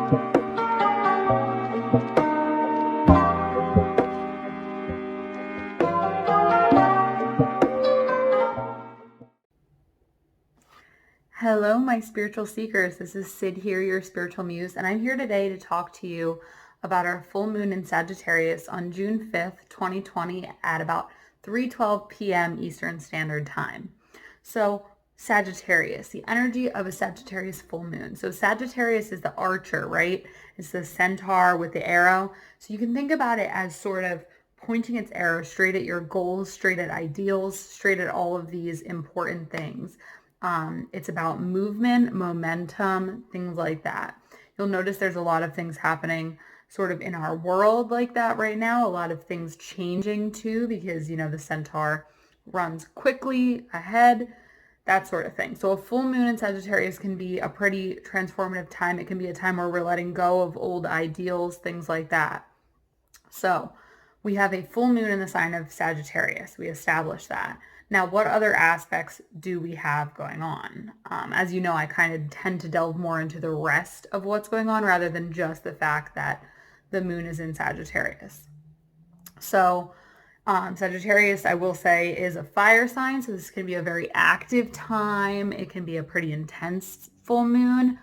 Hello, my spiritual seekers. This is Sid here, your spiritual muse, and I'm here today to talk to you about our full moon in Sagittarius on June 5th, 2020 at about 3:12 p.m. Eastern Standard Time. So Sagittarius, the energy of a Sagittarius full moon. So Sagittarius is the archer, right? It's the centaur with the arrow. So you can think about it as sort of pointing its arrow straight at your goals, straight at ideals, straight at all of these important things. It's about movement, momentum, things like that. You'll notice there's a lot of things happening sort of in our world like that right now. A lot of things changing too, because, the centaur runs quickly ahead, that sort of thing. So a full moon in Sagittarius can be a pretty transformative time. It can be a time where we're letting go of old ideals, things like that. So we have a full moon in the sign of Sagittarius. We established that. Now, what other aspects do we have going on? As you know, I kind of tend to delve more into the rest of what's going on rather than just the fact that the moon is in Sagittarius. So Sagittarius, I will say, is a fire sign. So this can be a very active time. It can be a pretty intense full moon.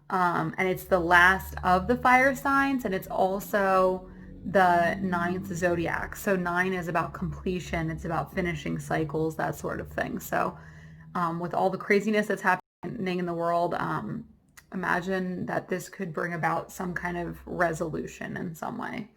And it's the last of the fire signs. And it's also the ninth zodiac. So 9 is about completion. It's about finishing cycles, that sort of thing. So with all the craziness that's happening in the world, imagine that this could bring about some kind of resolution in some way.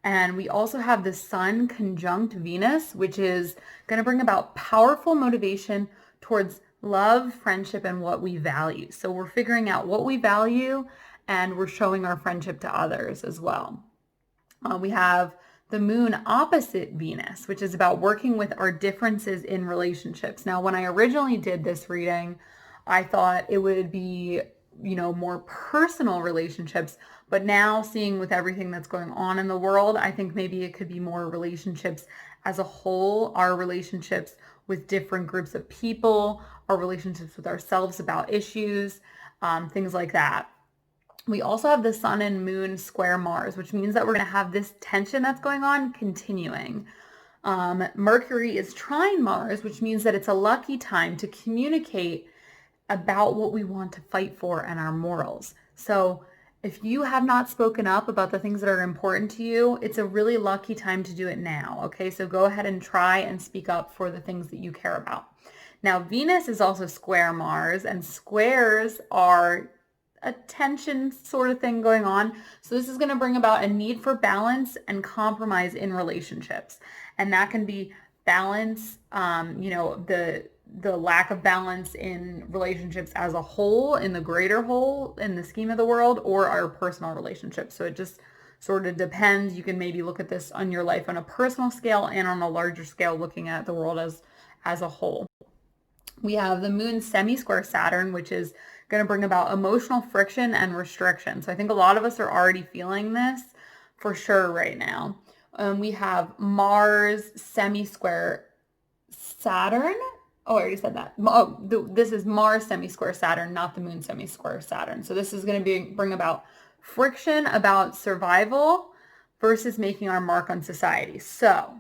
And we also have the Sun conjunct Venus, which is going to bring about powerful motivation towards love, friendship, and what we value. So we're figuring out what we value and we're showing our friendship to others as well. We have the moon opposite Venus, which is about working with our differences in relationships. Now, when I originally did this reading, I thought it would be, more personal relationships. But now seeing with everything that's going on in the world, I think maybe it could be more relationships as a whole, our relationships with different groups of people, our relationships with ourselves about issues, things like that. We also have the Sun and Moon square Mars, which means that we're going to have this tension that's going on continuing. Mercury is trine Mars, which means that it's a lucky time to communicate about what we want to fight for and our morals. So if you have not spoken up about the things that are important to you, it's a really lucky time to do it now. Okay, so go ahead and try and speak up for the things that you care about. Now, Venus is also square Mars, and squares are a tension sort of thing going on. So this is going to bring about a need for balance and compromise in relationships. And that can be balance, the lack of balance in relationships as a whole, in the greater whole, in the scheme of the world, or our personal relationships. So it just sort of depends. You can maybe look at this on your life on a personal scale and on a larger scale, looking at the world as a whole. We have the moon semi-square Saturn, which is going to bring about emotional friction and restriction. So I think a lot of us are already feeling this for sure right now. We have Mars semi-square Saturn. Oh, I already said that. This is Mars semi-square Saturn, not the moon semi-square Saturn. So this is going to bring about friction about survival versus making our mark on society. So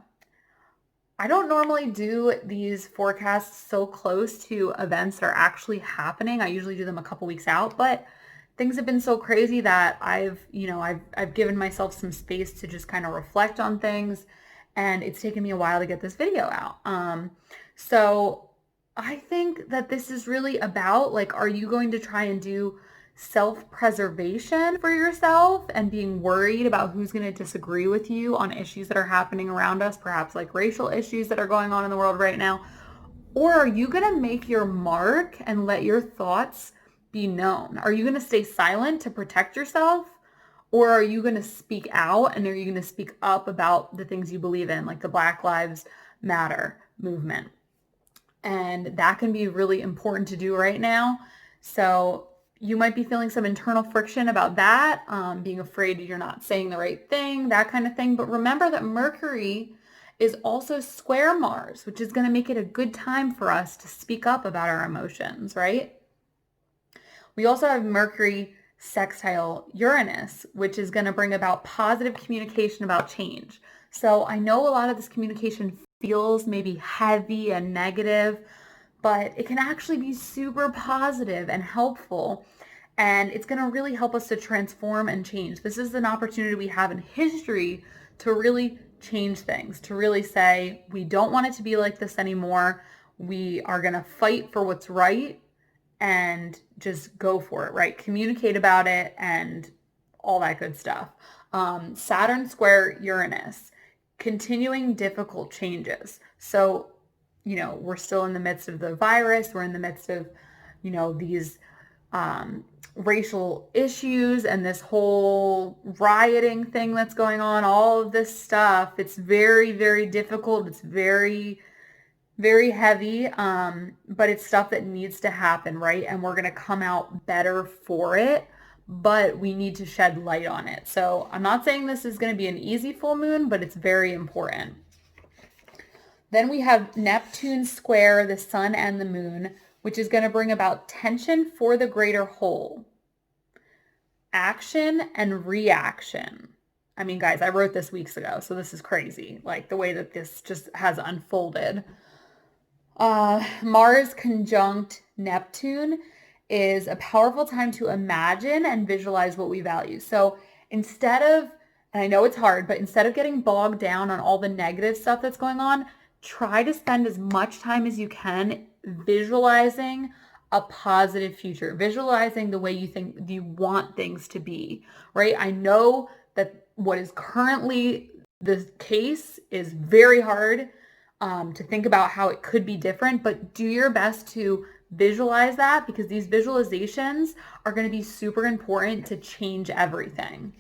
I don't normally do these forecasts so close to events that are actually happening. I usually do them a couple weeks out, but things have been so crazy that I've given myself some space to just kind of reflect on things, and it's taken me a while to get this video out. So I think that this is really about, are you going to try and do self-preservation for yourself and being worried about who's going to disagree with you on issues that are happening around us, perhaps like racial issues that are going on in the world right now? Or are you going to make your mark and let your thoughts be known? Are you going to stay silent to protect yourself? Or are you going to speak out, and are you going to speak up about the things you believe in, like the Black Lives Matter movement? And that can be really important to do right now. So you might be feeling some internal friction about that, being afraid you're not saying the right thing, that kind of thing. But remember that Mercury is also square Mars, which is going to make it a good time for us to speak up about our emotions, right? We also have Mercury sextile Uranus, which is going to bring about positive communication about change. So I know a lot of this communication feels maybe heavy and negative, but it can actually be super positive and helpful. And it's going to really help us to transform and change. This is an opportunity we have in history to really change things, to really say, we don't want it to be like this anymore. We are going to fight for what's right and just go for it, right? Communicate about it and all that good stuff. Saturn square Uranus, continuing difficult changes. So, we're still in the midst of the virus. We're in the midst of, these racial issues and this whole rioting thing that's going on, all of this stuff. It's very, very difficult. It's very, very heavy, but it's stuff that needs to happen, right? And we're going to come out better for it, but we need to shed light on it. So I'm not saying this is going to be an easy full moon, but it's very important. Then we have Neptune square the sun and the moon, which is going to bring about tension for the greater whole. Action and reaction. I mean, guys, I wrote this weeks ago, so this is crazy. Like the way that this just has unfolded. Mars conjunct Neptune is a powerful time to imagine and visualize what we value. So instead of, and I know it's hard, but instead of getting bogged down on all the negative stuff that's going on, try to spend as much time as you can visualizing a positive future, visualizing the way you think you want things to be, right? I know that what is currently the case is very hard to think about how it could be different, but do your best to visualize that, because these visualizations are going to be super important to change everything.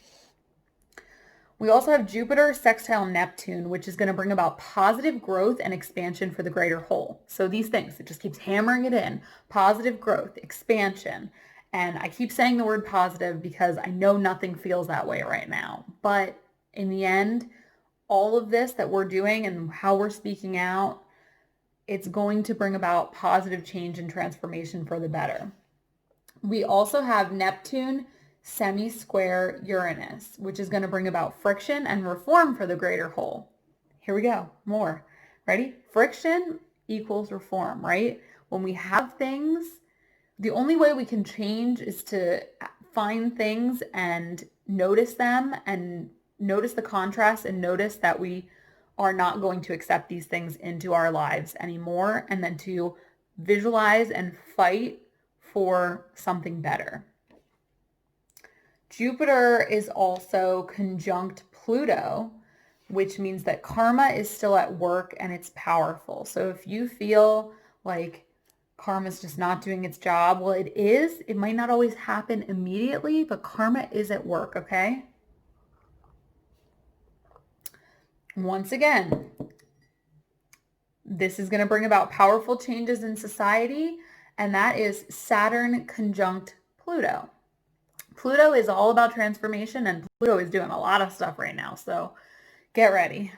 We also have Jupiter sextile Neptune, which is going to bring about positive growth and expansion for the greater whole. So these things, it just keeps hammering it in. Positive growth, expansion. And I keep saying the word positive because I know nothing feels that way right now. But in the end, all of this that we're doing and how we're speaking out, it's going to bring about positive change and transformation for the better. We also have Neptune semi-square Uranus, which is going to bring about friction and reform for the greater whole. Here we go. More. Ready? Friction equals reform, right? When we have things, the only way we can change is to find things and notice them and notice the contrast and notice that we are not going to accept these things into our lives anymore, and then to visualize and fight for something better. Jupiter is also conjunct Pluto, which means that karma is still at work and it's powerful. So if you feel like karma is just not doing its job, well, it is. It might not always happen immediately, but karma is at work, okay? Once again, this is going to bring about powerful changes in society, and that is Saturn conjunct Pluto. Pluto is all about transformation, and Pluto is doing a lot of stuff right now, so get ready.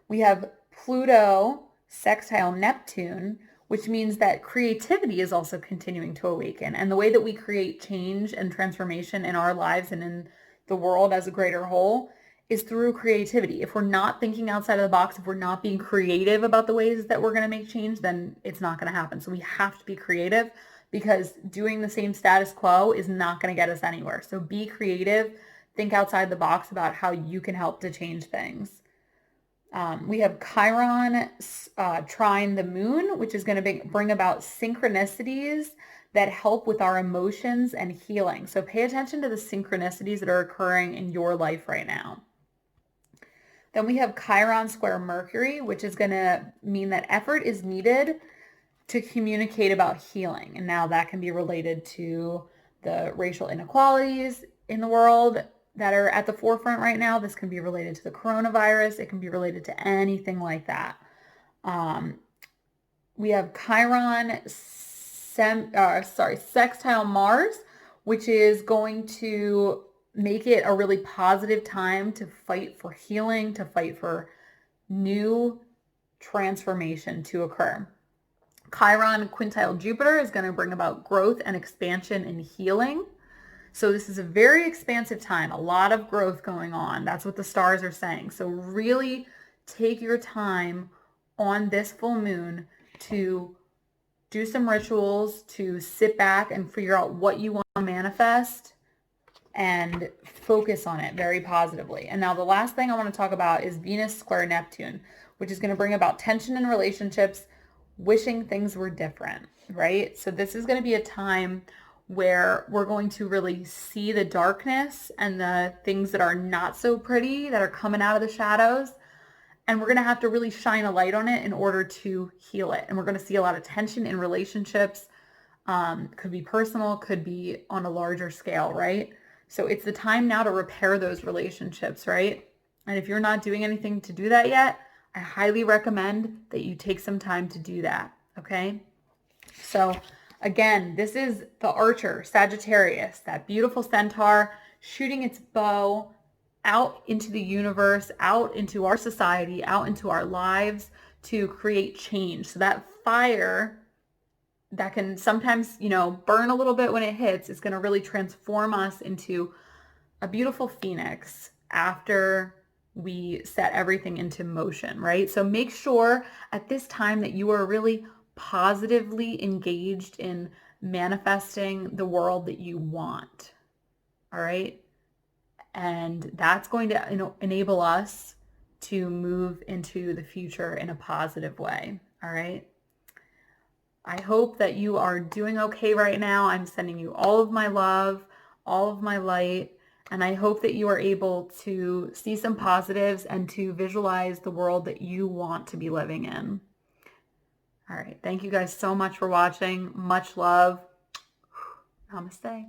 We have Pluto sextile Neptune, which means that creativity is also continuing to awaken, and the way that we create change and transformation in our lives and in the world as a greater whole is through creativity. If we're not thinking outside of the box, if we're not being creative about the ways that we're going to make change, then it's not going to happen. So we have to be creative, because doing the same status quo is not going to get us anywhere. So be creative, think outside the box about how you can help to change things. We have Chiron trine the moon, which is going to bring about synchronicities that help with our emotions and healing. So pay attention to the synchronicities that are occurring in your life right now. Then we have Chiron square Mercury, which is going to mean that effort is needed to communicate about healing. And now that can be related to the racial inequalities in the world that are at the forefront right now. This can be related to the coronavirus. It can be related to anything like that. We have Chiron sextile Mars, which is going to make it a really positive time to fight for healing, to fight for new transformation to occur. Chiron quintile Jupiter is going to bring about growth and expansion and healing. So this is a very expansive time, a lot of growth going on. That's what the stars are saying. So really take your time on this full moon to do some rituals, to sit back and figure out what you want to manifest and focus on it very positively. And now the last thing I want to talk about is Venus square Neptune, which is going to bring about tension in relationships, wishing things were different, right? So this is going to be a time where we're going to really see the darkness and the things that are not so pretty that are coming out of the shadows. And we're going to have to really shine a light on it in order to heal it. And we're going to see a lot of tension in relationships. Could be personal, could be on a larger scale, right? So it's the time now to repair those relationships, right? And if you're not doing anything to do that yet, I highly recommend that you take some time to do that, okay? So again, this is the Archer, Sagittarius, that beautiful centaur shooting its bow out into the universe, out into our society, out into our lives to create change. So that fire that can sometimes, burn a little bit when it hits is going to really transform us into a beautiful phoenix after we set everything into motion, right? So make sure at this time that you are really positively engaged in manifesting the world that you want, all right? And that's going to enable us to move into the future in a positive way, all right? I hope that you are doing okay right now. I'm sending you all of my love, all of my light, and I hope that you are able to see some positives and to visualize the world that you want to be living in. All right. Thank you guys so much for watching. Much love. Namaste.